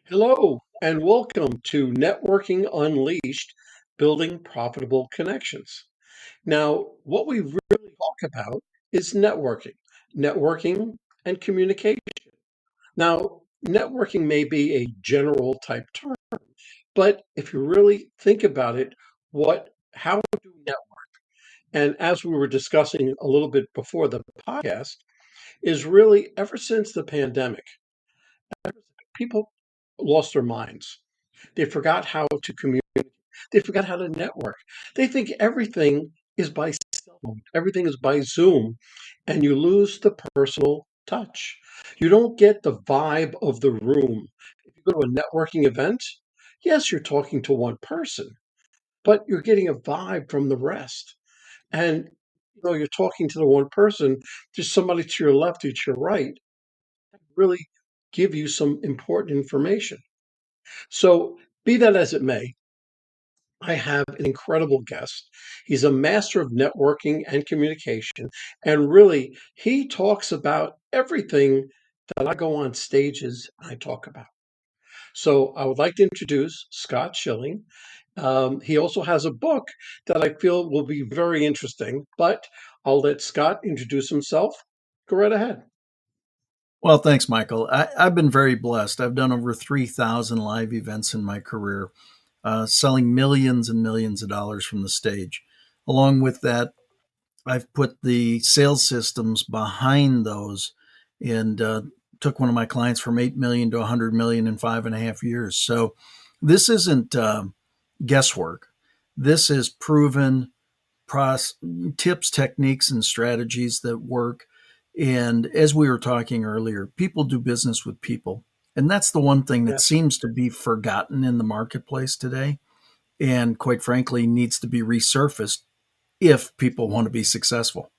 Hello, and welcome to Networking Unleashed Building Profitable Connections. Now, what we really talk about is networking and communication. Now, networking may be a general type term, but if you really think about it, how do we network? And as we were discussing a little bit before the podcast, is really ever since the pandemic, people lost their minds. They forgot how to communicate. They forgot how to network. They think everything is by cell phone, everything is by Zoom, and you lose the personal touch. You don't get the vibe of the room. If you go to a networking event, yes, you're talking to one person, but you're getting a vibe from the rest. And you're talking to the one person, there's somebody to your left or to your right, really give you some important information. So, be that as it may, I have an incredible guest. He's a master of networking and communication. And really, he talks about everything that I go on stages and I talk about. So, I would like to introduce Scott Shilling. He also has a book that I feel will be very interesting, but I'll let Scott introduce himself. Go right ahead. Well, thanks, Michael. I've been very blessed. I've done over 3,000 live events in my career, selling millions and millions of dollars from the stage. Along with that, I've put the sales systems behind those and took one of my clients from 8 million to 100 million in 5.5 years. So this isn't guesswork. This is proven pros- tips, techniques, and strategies that work. And as we were talking earlier, people do business with people. And that's the one thing that Yes. seems to be forgotten in the marketplace today. And quite frankly, needs to be resurfaced if people want to be successful.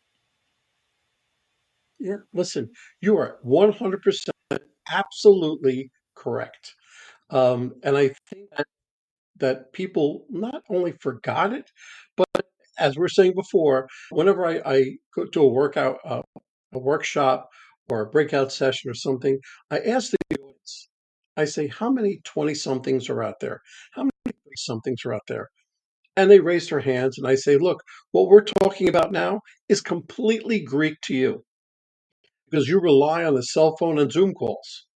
Yeah. Listen, you are 100% absolutely correct. And I think that people not only forgot it, but as we are saying before, whenever I go to a a workshop or a breakout session or something, I ask the audience, I say, how many 20 somethings are out there? How many 30 somethings are out there? And they raise their hands and I say, look, what we're talking about now is completely Greek to you because you rely on the cell phone and Zoom calls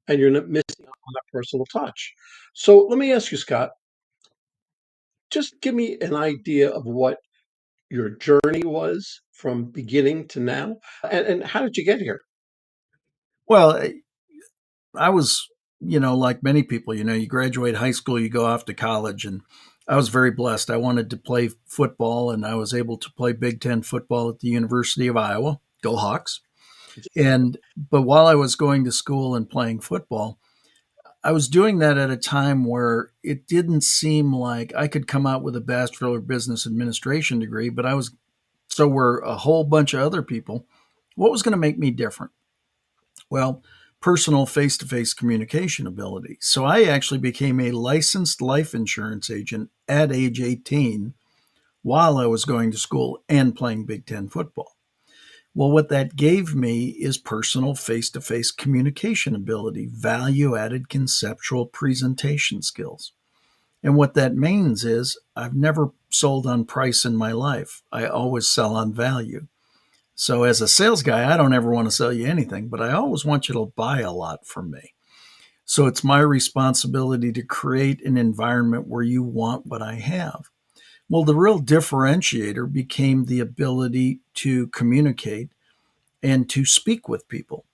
and you're not missing out on that personal touch. So let me ask you, Scott, just give me an idea of what your journey was from beginning to now, and how did you get here? Well, I was, like many people, you graduate high school, you go off to college, and I was very blessed. I wanted to play football, and I was able to play Big Ten football at the University of Iowa. Go Hawks. But while I was going to school and playing football, I was doing that at a time where it didn't seem like I could come out with a Bachelor of Business Administration degree, but so were a whole bunch of other people. What was going to make me different? Well, personal face to face communication ability. So I actually became a licensed life insurance agent at age 18 while I was going to school and playing Big Ten football. Well, what that gave me is personal face to face communication ability, value added conceptual presentation skills. And what that means is I've never sold on price in my life. I always sell on value. So as a sales guy, I don't ever want to sell you anything, but I always want you to buy a lot from me. So it's my responsibility to create an environment where you want what I have. Well, the real differentiator became the ability to communicate and to speak with people.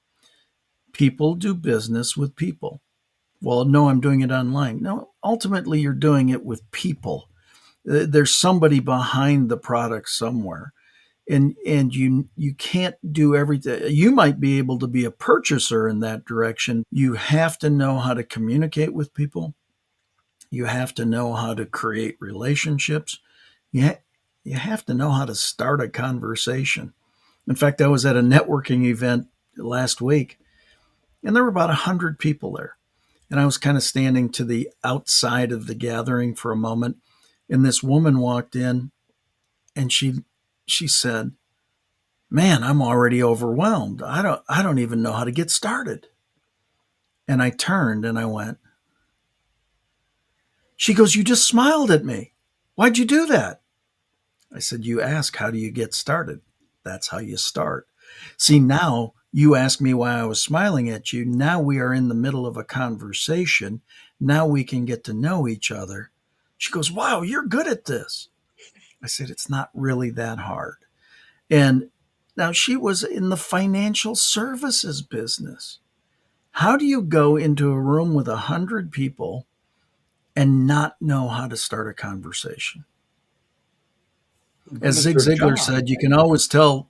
People do business with people. Well, no, I'm doing it online. No, ultimately, you're doing it with people. There's somebody behind the product somewhere. And you can't do everything. You might be able to be a purchaser in that direction. You have to know how to communicate with people. You have to know how to create relationships. You have to know how to start a conversation. In fact, I was at a networking event last week, and there were about 100 people there. And I was kind of standing to the outside of the gathering for a moment, and this woman walked in, and she said, "Man, I'm already overwhelmed. I don't even know how to get started." And I turned and I went, She goes, "You just smiled at me. Why'd you do that?" I said, "You ask, how do you get started? That's how you start." See, now you ask me why I was smiling at you. Now we are in the middle of a conversation. Now we can get to know each other. She goes, "Wow, you're good at this." I said, "It's not really that hard." And now she was in the financial services business. How do you go into a room with 100 people and not know how to start a conversation? Good As at Zig their Ziglar job. said, you can always tell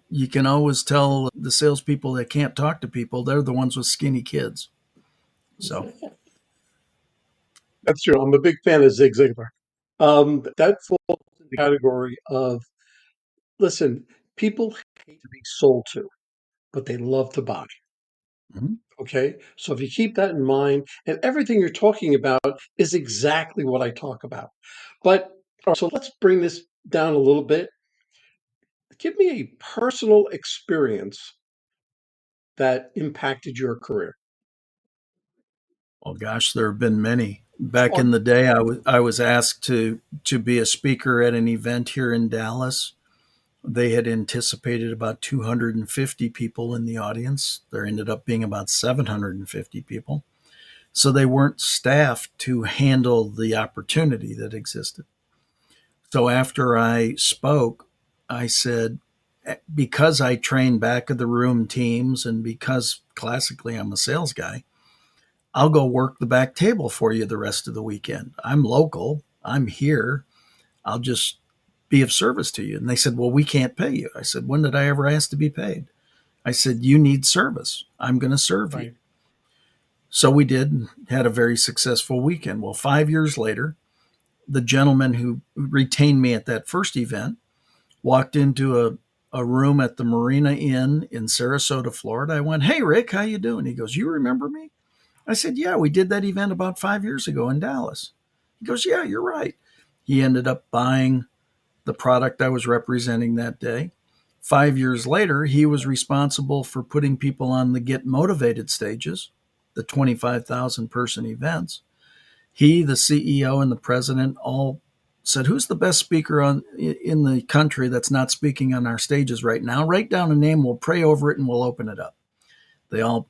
the salespeople that can't talk to people. They're the ones with skinny kids. So, That's true. I'm a big fan of Zig Ziglar. That falls in the category of, listen, people hate to be sold to, but they love to buy. mhm. Okay. So if you keep that in mind, and everything you're talking about is exactly what I talk about. But so let's bring this down a little bit. Give me a personal experience that impacted your career. Well, gosh, there have been many. Back Sure. in the day, I was asked to be a speaker at an event here in Dallas. They had anticipated about 250 people in the audience. There ended up being about 750 people. So they weren't staffed to handle the opportunity that existed. So after I spoke, I said, because I train back of the room teams and because classically I'm a sales guy, I'll go work the back table for you the rest of the weekend. I'm local, I'm here. I'll just be of service to you. And they said, "Well, we can't pay you." I said, "When did I ever ask to be paid?" I said, "You need service. I'm going to serve you." Right. So we did and had a very successful weekend. Well, 5 years later, the gentleman who retained me at that first event walked into a room at the Marina Inn in Sarasota, Florida. I went, "Hey, Rick, how you doing?" He goes, "You remember me?" I said, "Yeah, we did that event about 5 years ago in Dallas." He goes, "Yeah, you're right." He ended up buying the product I was representing that day. 5 years later, he was responsible for putting people on the Get Motivated stages, the 25,000 person events. He, the CEO, and the president all said, "Who's the best speaker in the country that's not speaking on our stages right now? Write down a name, we'll pray over it, and we'll open it up." They all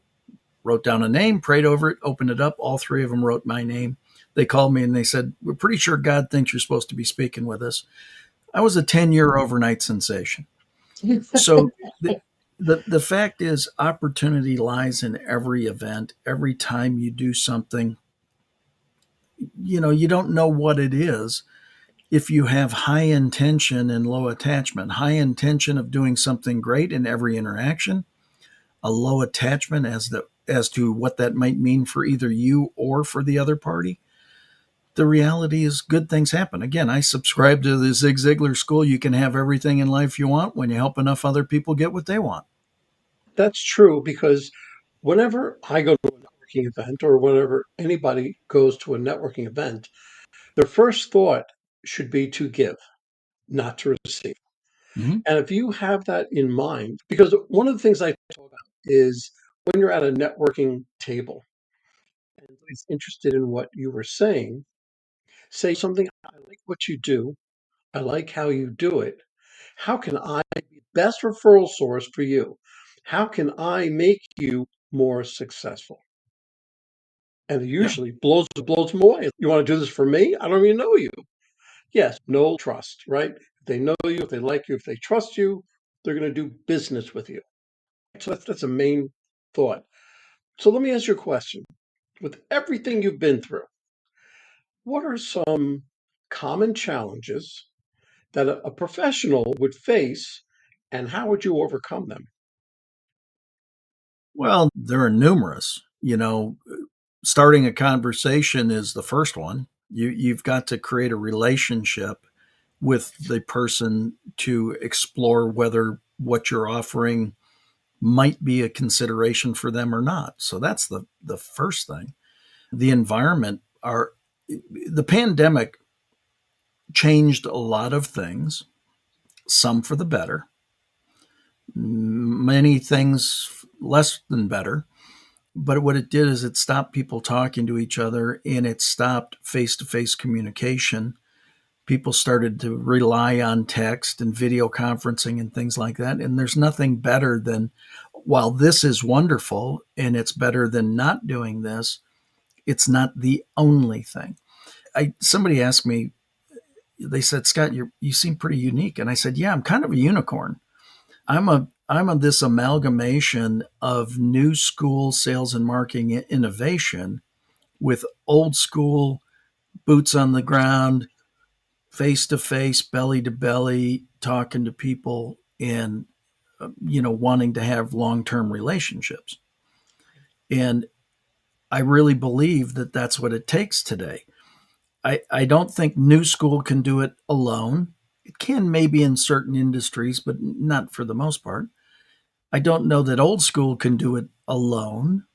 wrote down a name, prayed over it, opened it up. All three of them wrote my name. They called me and they said, "We're pretty sure God thinks you're supposed to be speaking with us." I was a 10-year overnight sensation. So the fact is, opportunity lies in every event. Every time you do something, you don't know what it is. If you have high intention and low attachment, high intention of doing something great in every interaction, a low attachment as to what that might mean for either you or for the other party, the reality is good things happen. Again, I subscribe to the Zig Ziglar school. You can have everything in life you want when you help enough other people get what they want. That's true because whenever I go to a networking event or whenever anybody goes to a networking event, their first thought should be to give, not to receive. Mhm. And if you have that in mind, because one of the things I talk about is when you're at a networking table and somebody's interested in what you were saying, say something, "I like what you do. I like how you do it. How can I be the best referral source for you? How can I make you more successful?" And it Yeah. usually blows them away. "You want to do this for me? I don't even know you." Yes, no trust, right? If they know you, if they like you, if they trust you, they're going to do business with you. So that's a main thought. So let me ask you a question. With everything you've been through, what are some common challenges that a professional would face, and how would you overcome them? Well, there are numerous. Starting a conversation is the first one. You've got to create a relationship with the person to explore whether what you're offering might be a consideration for them or not. So that's the first thing. The environment are the pandemic changed a lot of things, some for the better, many things less than better. but what it did is it stopped people talking to each other and it stopped face to face communication. People started to rely on text and video conferencing and things like that. And there's nothing better than, while this is wonderful and it's better than not doing this, it's not the only thing. Somebody asked me, they said, Scott, you seem pretty unique. And I said, yeah, I'm kind of a unicorn. I'm this amalgamation of new school sales and marketing innovation with old school boots on the ground, face to face, belly to belly, talking to people and wanting to have long-term relationships. And I really believe that that's what it takes today. I don't think new school can do it alone. It can maybe in certain industries, but not for the most part. I don't know that old school can do it alone,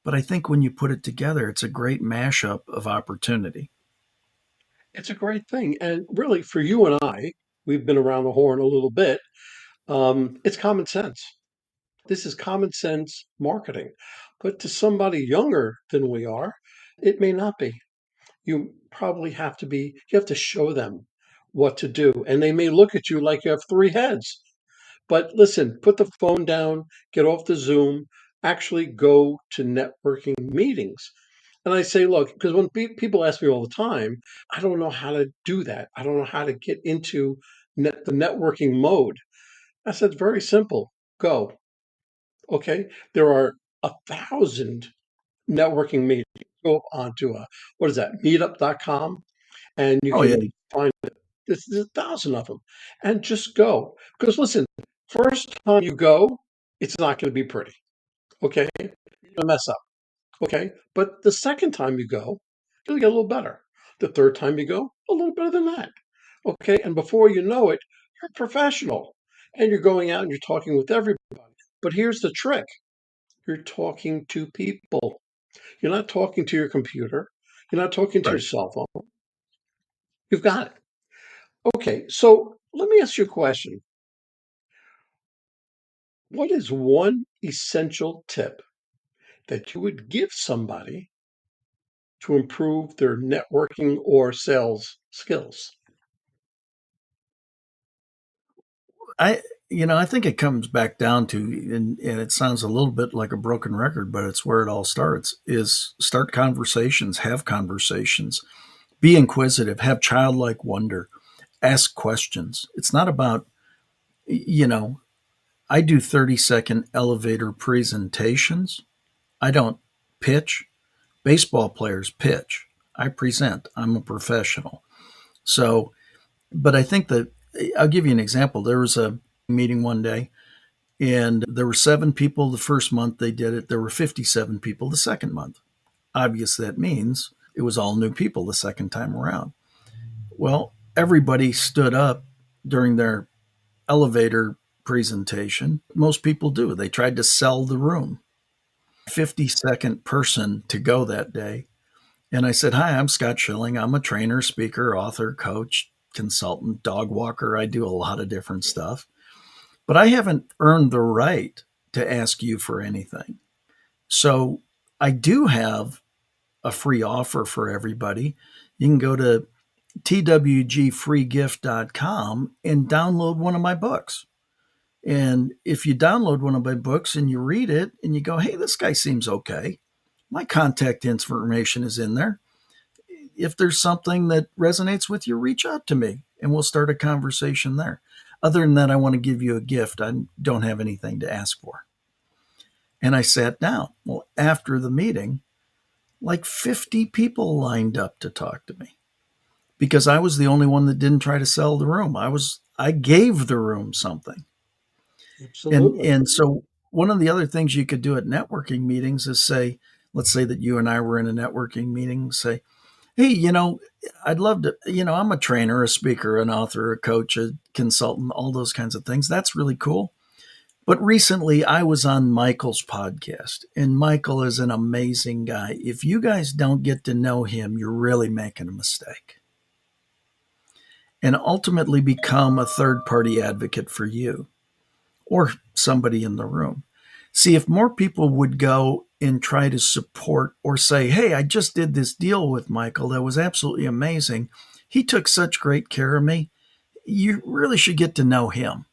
but I think when you put it together, it's a great mashup of opportunity. It's a great thing. And really, for you and I, we've been around the horn a little bit. It's common sense. This is common sense marketing. But to somebody younger than we are, it may not be. You probably you have to show them what to do. And they may look at you like you have three heads. But listen, put the phone down, get off the Zoom, actually go to networking meetings. And I say, look, because when people ask me all the time, I don't know how to do that. I don't know how to get into the networking mode. I said, very simple. Go. Okay. There are 1,000 networking meetings. Go onto what is that, meetup.com, and you Oh, yeah. can find it. There's 1,000 of them. And just go. Because listen, first time you go, it's not going to be pretty. Okay. You're going to mess up. Okay. But the second time you go, you'll get a little better. The third time you go, a little better than that. Okay. And before you know it, you're a professional and you're going out and you're talking with everybody. But here's the trick, you're talking to people. You're not talking to your computer. You're not talking to your Right. cell phone. You've got it. Okay. So let me ask you a question. What is one essential tip that you would give somebody to improve their networking or sales skills? I I think it comes back down to, and it sounds a little bit like a broken record, but it's where it all starts, is start conversations, have conversations, be inquisitive, have childlike wonder, ask questions. It's not about, you know, I do 30-second elevator presentations. I don't pitch. Baseball players pitch. I present. I'm a professional. So, but I think that I'll give you an example. There was a meeting one day, and there were 7 people the first month they did it. There were 57 people the second month. Obviously, that means it was all new people the second time around. Well, everybody stood up during their elevator presentation. Most people do. They tried to sell the room. 52nd person to go that day. And I said, hi, I'm Scott Shilling. I'm a trainer, speaker, author, coach, consultant, dog walker. I do a lot of different stuff. But I haven't earned the right to ask you for anything. So I do have a free offer for everybody. You can go to twgfreegift.com and download one of my books. And if you download one of my books and you read it and you go, hey, this guy seems okay, my contact information is in there. If there's something that resonates with you, reach out to me and we'll start a conversation there. Other than that, I want to give you a gift. I don't have anything to ask for. And I sat down. Well, after the meeting, like 50 people lined up to talk to me because I was the only one that didn't try to sell the room. I gave the room something. Absolutely. And so one of the other things you could do at networking meetings is say, let's say that you and I were in a networking meeting, say, hey, I'd love to, I'm a trainer, a speaker, an author, a coach, a consultant, all those kinds of things. That's really cool. But recently I was on Michael's podcast, and Michael is an amazing guy. If you guys don't get to know him, you're really making a mistake. And ultimately become a third party advocate for you or somebody in the room. See, if more people would go and try to support or say, hey, I just did this deal with Michael that was absolutely amazing. He took such great care of me. You really should get to know him.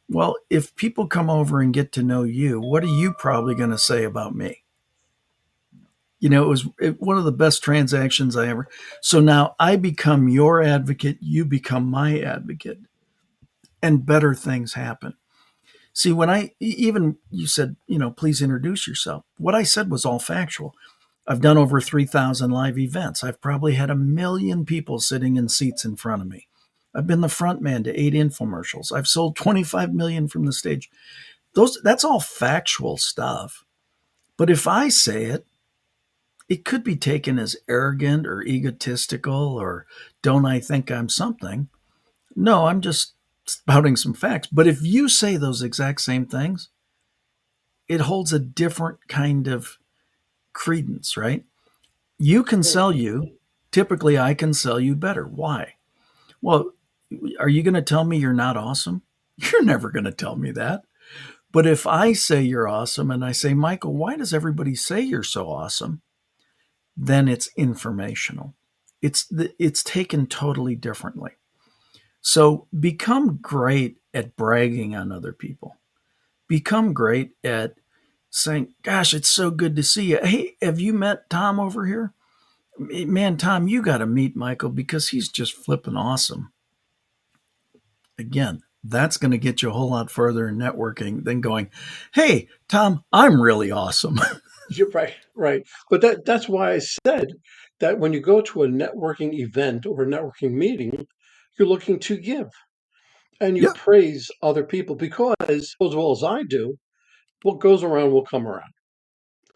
Well, if people come over and get to know you, what are you probably going to say about me? It was one of the best transactions I ever. So now I become your advocate, you become my advocate, and better things happen. See, when even you said, please introduce yourself. What I said was all factual. I've done over 3,000 live events. I've probably had 1 million people sitting in seats in front of me. I've been the front man to 8 infomercials. I've sold 25 million from the stage. That's all factual stuff. But if I say it, it could be taken as arrogant or egotistical or don't I think I'm something. No, I'm just spouting some facts. But if you say those exact same things, it holds a different kind of credence, right? You can sell you. Typically, I can sell you better. Why? Well, are you going to tell me you're not awesome? You're never going to tell me that. But if I say you're awesome and I say, Michael, why does everybody say you're so awesome? Then it's informational. It's taken totally differently. So become great at bragging on other people. Become great at saying, gosh, it's so good to see you. Hey, have you met Tom over here? Man, Tom, you got to meet Michael because he's just flipping awesome. Again, that's going to get you a whole lot further in networking than going, hey, Tom, I'm really awesome. You're right, right. But that's why I said that when you go to a networking event or a networking meeting, you're looking to give and you Yeah, praise other people because, as well as I do, what goes around will come around.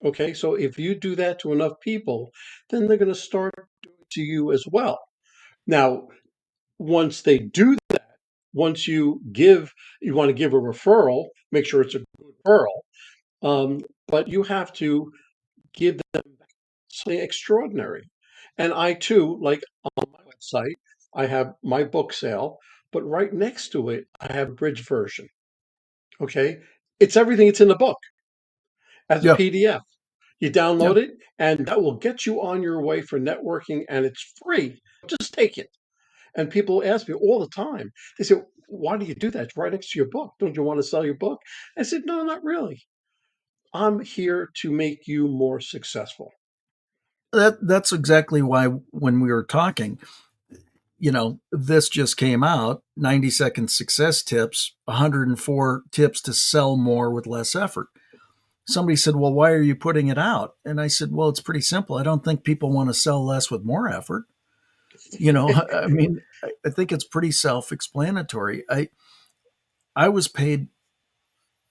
Okay, so if you do that to enough people, then they're going to start doing it to you as well. Now, once they do that, once you want to give a referral, make sure it's a good referral, but you have to give them something extraordinary. And I too, like on my website, I have my book sale, but right next to it, I have a bridge version. Okay, it's everything that's in the book as a yeah, PDF. You yeah. download it, and that will get you on your way for networking, and it's free. Just take it. And people ask me all the time, they say, why do you do that? It's right next to your book. Don't you want to sell your book? I said, no, not really. I'm here to make you more successful. That's exactly why when we were talking, this just came out 90-second success tips, 104 tips to sell more with less effort. Somebody said, well, why are you putting it out? And I said, well, it's pretty simple. I don't think people want to sell less with more effort. I mean, I think it's pretty self explanatory. I was paid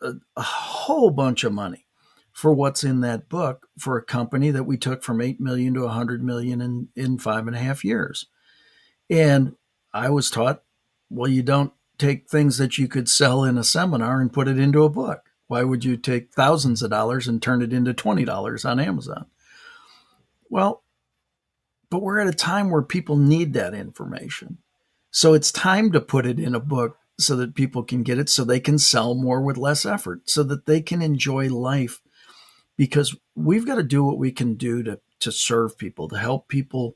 a whole bunch of money for what's in that book for a company that we took from 8 million to 100 million in 5.5 years. And I was taught, well, you don't take things that you could sell in a seminar and put it into a book. Why would you take thousands of dollars and turn it into $20 on Amazon? Well, but we're at a time where people need that information. So it's time to put it in a book so that people can get it, so they can sell more with less effort, so that they can enjoy life. Because we've got to do what we can do to serve people, to help people,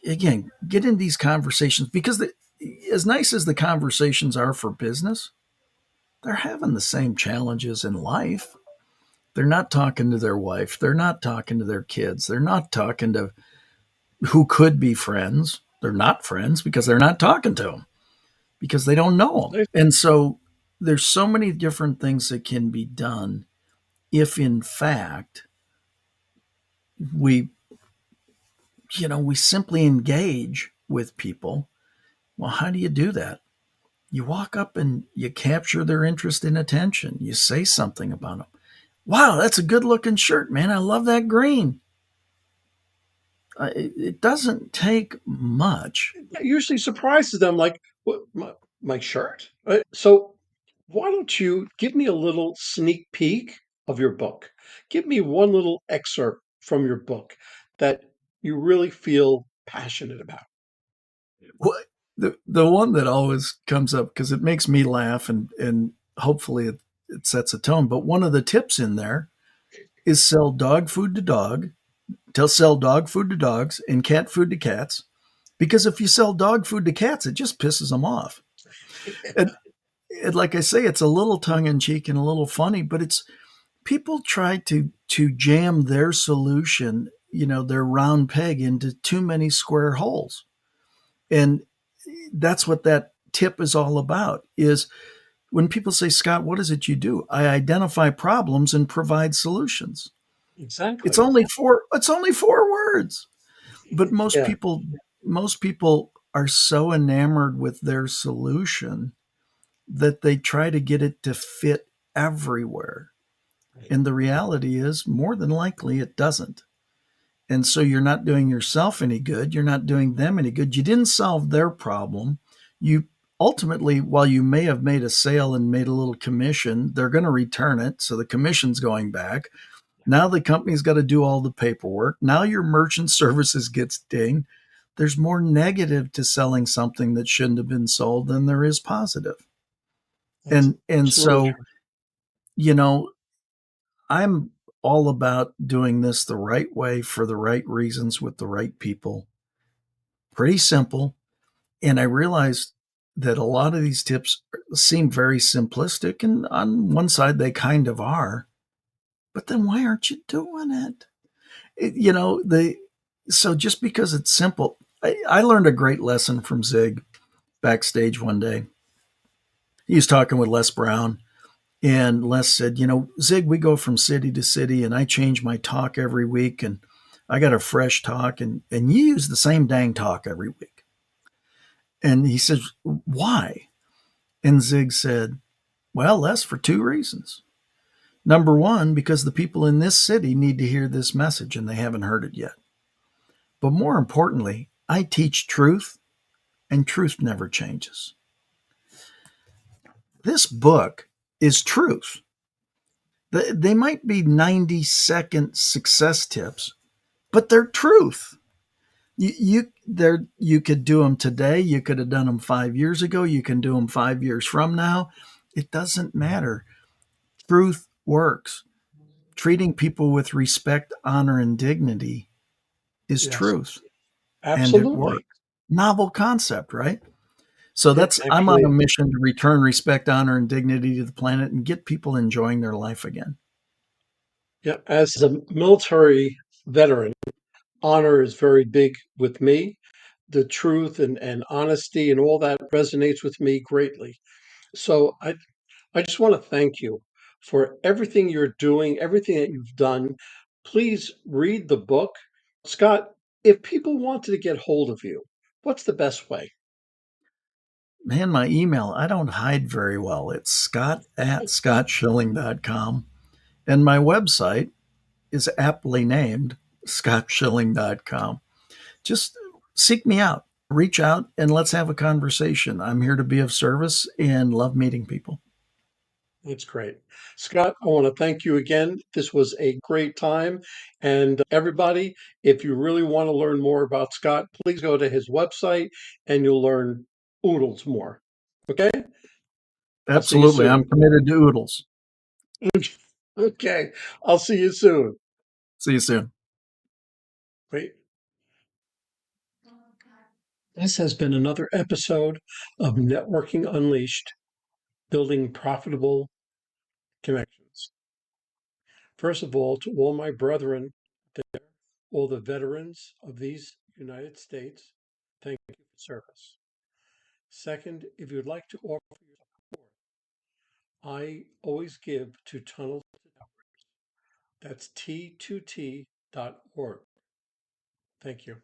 again, get in these conversations. Because as nice as the conversations are for business, they're having the same challenges in life. They're not talking to their wife. They're not talking to their kids. They're not talking to who could be friends. They're not friends because they're not talking to them because they don't know them. And so there's so many different things that can be done if in fact we we simply engage with people. Well, how do you do that? You walk up and you capture their interest and attention. You say something about them. Wow, that's a good looking shirt, man. I love that green. It doesn't take much. It usually surprises them, like, what, my shirt? So why don't you give me a little sneak peek of your book? Give me one little excerpt from your book that you really feel passionate about. What the one that always comes up because it makes me laugh and hopefully it sets a tone. But one of the tips in there is sell dog food to dog, to sell dog food to dogs and cat food to cats. Because if you sell dog food to cats, it just pisses them off. And, and like I say, it's a little tongue in cheek and a little funny, but it's people try to jam their solution, their round peg into too many square holes. And that's what that tip is all about is when people say, Scott, what is it you do? I identify problems and provide solutions. It's Exactly. only four words. But Yeah. most people are so enamored with their solution that they try to get it to fit everywhere. And the reality is more than likely it doesn't. And so you're not doing yourself any good. You're not doing them any good. You didn't solve their problem. You ultimately, while you may have made a sale and made a little commission, they're going to return it. So the commission's going back. Now the company's got to do all the paperwork. Now your merchant services gets dinged. There's more negative to selling something that shouldn't have been sold than there is positive. That's And absolutely so, true. you know, I'm all about doing this the right way for the right reasons with the right people. Pretty simple. And I realized that a lot of these tips seem very simplistic, and on one side they kind of are. But then why aren't you doing it? The so just because it's simple, I learned a great lesson from Zig backstage one day. He was talking with Les Brown, and Les said, Zig, we go from city to city, and I change my talk every week, and I got a fresh talk, and you use the same dang talk every week. And he says, why? And Zig said, well, Les, for two reasons. Number one, because the people in this city need to hear this message and they haven't heard it yet. But more importantly, I teach truth, and truth never changes. This book is truth. They might be 90-second success tips, but they're truth. You could do them today. You could have done them 5 years ago. You can do them 5 years from now. It doesn't matter. Truth works. Treating people with respect, honor, and dignity is Yes. truth, and it Absolutely. works. Novel concept, right? So It I'm on actually, a mission to return respect, honor, and dignity to the planet and get people enjoying their life again. yeah, as a military veteran, honor is very big with me. The truth and honesty and all that resonates with me greatly. So I just want to thank you for everything you're doing, everything that you've done. Please read the book. Scott, if people wanted to get hold of you, what's the best way? Man, my email, I don't hide very well. It's scott@scottshilling.com. And my website is aptly named scottshilling.com. Just seek me out, reach out, and let's have a conversation. I'm here to be of service and love meeting people. That's great. Scott, I want to thank you again. This was a great time. And everybody, if you really want to learn more about Scott, please go to his website and you'll learn oodles more. Okay? I'll see you Absolutely. I'm soon. committed to oodles. Okay. I'll see you soon. See you soon. Wait. This has been another episode of Networking Unleashed, building profitable connections. First of all, to all my brethren there, all the veterans of these United States, thank you for service. Second, if you'd like to offer your support, I always give to Tunnels to Networks. That's T2T.org. Thank you.